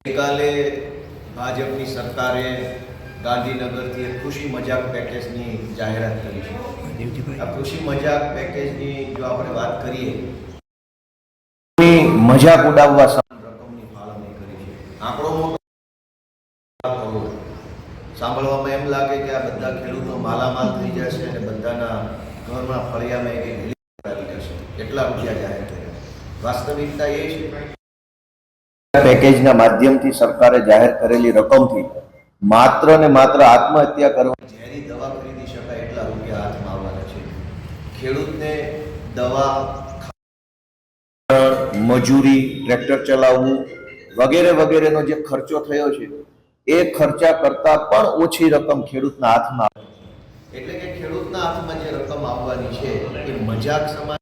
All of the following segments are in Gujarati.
ગઈકાલે ભાજપની સરકારે ગાંધીનગરથી એક ખુશી મજાક પેકેજની જાહેરાત કરી છે। આ ખુશી મજાક પેકેજની જો આપણે વાત કરીએ, મજાક ઉડાવવા સમાન રકમની ફાળવણી કરી છે। આંકડો મોટો કરોડ। સાંભળવામાં એમ લાગે કે આ બધા ખેડૂતો માલામાલ થઈ જશે અને બધાના ઘરમાં ફળિયામાં એક હેલિકોપ્ટર આવી જશે, એટલા રૂપિયા જાહેર કર્યા। વાસ્તવિકતા એ છે પેકેજના માધ્યમથી સરકારે જાહેર કરેલી રકમથી માત્ર ને માત્ર આત્મહત્યા કરવા ઝેરી દવા ખરીદી શકાય એટલા રૂપિયા હાથમાં આવવાના છે। ખેડૂતને દવા, મજૂરી, ટ્રેક્ટર ચલાવવું વગેરે વગેરેનો જે ખર્ચો થયો છે એ ખર્ચા કરતા પણ ઓછી રકમ ખેડૂતના હાથમાં આવે, એટલે કે ખેડૂતના હાથમાં જે રકમ આવવાની છે એ મજાક સમાન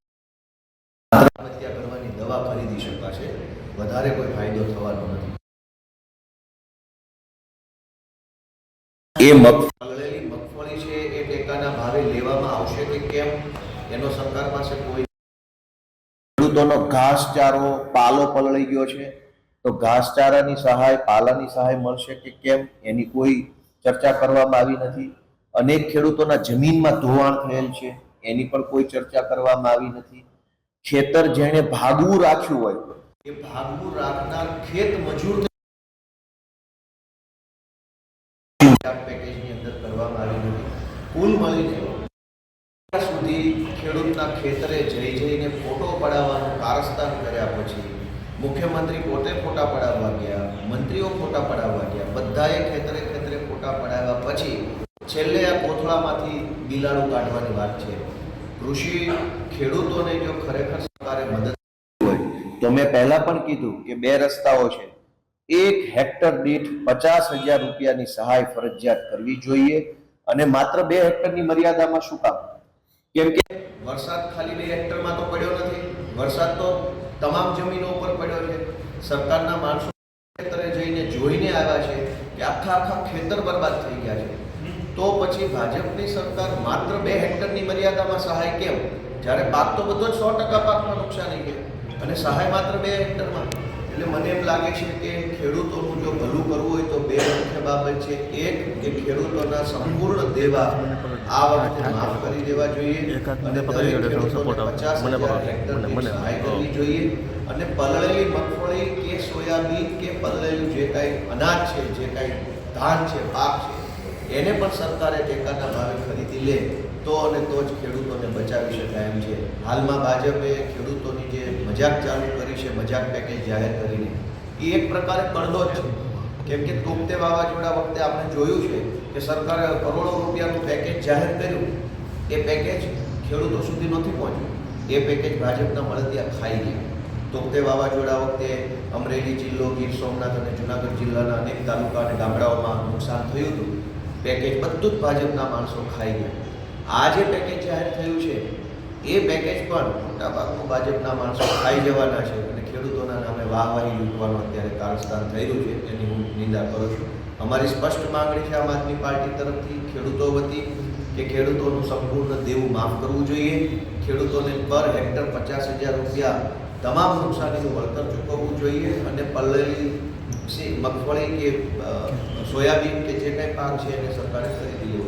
આત્મહત્યા કરવાની દવા ખરીદી શકાશે, વધારે કોઈ ફાયદો થવાનો નથી। એ મગફળી છે એ ટેકાના ભાવે લેવામાં આવશે કે કેમ, એનો સરકાર પાસે કોઈ ખેડૂતોનો ઘાસચારો પાલો પલળી ગયો છે તો ઘાસચારાની સહાય, પાલાની સહાય મળશે કે કેમ, એની કોઈ ચર્ચા કરવામાં આવી નથી। અનેક ખેડૂતોના જમીનમાં ધોવાણ થયેલ છે, એની પણ કોઈ ચર્ચા કરવામાં આવી નથી। ખેતર જેણે ભાગવું રાખ્યું હોય એ ભાગવું રાખનાર ખેત મજૂર પેકેજની અંદર કરવામાં આવી નથી। કુલ મળીને સુધી ખેડૂતના ખેતરે જઈને ફોટો પડાવવાનું કારસ્તાન કર્યા પછી મુખ્યમંત્રી પોતે ફોટા પડાવવા ગયા, મંત્રીઓ ફોટા પડાવવા ગયા, બધાએ ખેતરે ફોટા પડાવ્યા પછી છેલ્લે આ કોથળામાંથી બિલાડું કાઢવાની વાત છે। કૃષિ ખેડૂતોને જો ખરેખર સરકારે મદદ હોય તો મેં પહેલા પણ કીધું કે બે રસ્તાઓ છે। 1 હેક્ટર દીઠ 50,000 રૂપિયાની સહાય ફરજિયાત કરવી જોઈએ, અને માત્ર 2 હેક્ટરની મર્યાદામાં શું કામ? કેમ કે વરસાદ ખાલી 2 હેક્ટરમાં તો પડ્યો નથી, વરસાદ તો તમામ જમીનો ઉપર પડ્યો છે। સરકારના માણસો ખેતરે જઈને જોઈને આવ્યા છે કે આખા ખેતર બરબાદ થઈ ગયા છે, તો પછી ભાજપની સરકાર માત્ર 2 હેક્ટરની મર્યાદામાં સહાય કેમ, જ્યારે પાક તો બધો જ 100% પાકમાં નુકસાની છે અને સહાય માત્ર 2 હેક્ટરમાં? એટલે મને એમ લાગે છે કે ખેડૂતોનું જો ભલું કરવું હોય તો બે મુખ્ય બાબત છે। એક કે ખેડૂતોના સંપૂર્ણ દેવા આ વખતે માફ કરી દેવા જોઈએ અને દરેક ખેડૂતોને 50,000 હેક્ટરની સહાય કરવી જોઈએ, અને પલળેલી મગફળી કે સોયાબીન કે પલળેલું જે કાંઈ અનાજ છે, જે કાંઈ ધાન છે, પાક છે, એને પણ સરકારે ટેકાના ભાવે ખરીદી લે તો અને તો જ ખેડૂતોને બચાવી શકાય એમ છે। હાલમાં ભાજપે ખેડૂતોની જે મજાક ચાલુ કરી છે, મજાક પેકેજ જાહેર કરીને, એ એક પ્રકારે પડદો જ છે। કેમ કે તોકતે વાવાઝોડા વખતે આપણે જોયું છે કે સરકારે કરોડો રૂપિયાનું પેકેજ જાહેર કર્યું, એ પેકેજ ખેડૂતો સુધી નથી પહોંચ્યું, એ પેકેજ ભાજપના મળતિયા ખાઈ ગયા। તોકતે વાવાઝોડા વખતે અમરેલી જિલ્લો, ગીર સોમનાથ અને જુનાગઢ જિલ્લાના અનેક તાલુકા અને ગામડાઓમાં નુકસાન થયું હતું, પેકેજ બધું જ ભાજપના માણસો ખાઈ ગયા। આ જે પેકેજ જાહેર થયું છે એ પેકેજ પણ મોટાભાગનું ભાજપના માણસો ખાઈ જવાના છે અને ખેડૂતોના નામે વાહવાહી લૂંટવાનું અત્યારે કારસ્તાન થઈ રહ્યું છે, એની હું નિંદા કરું છું। અમારી સ્પષ્ટ માંગણી છે આમ આદમી પાર્ટી તરફથી ખેડૂતો વતી કે ખેડૂતોનું સંપૂર્ણ દેવું માફ કરવું જોઈએ, ખેડૂતોને પર હેક્ટર 50,000 રૂપિયા તમામ નુકસાનીનું વળતર ચૂકવવું જોઈએ, અને પલળેલી મગફળી કે સોયાબીન કે જે કંઈ પાક છે એને સરકારે ખરીદી લેવું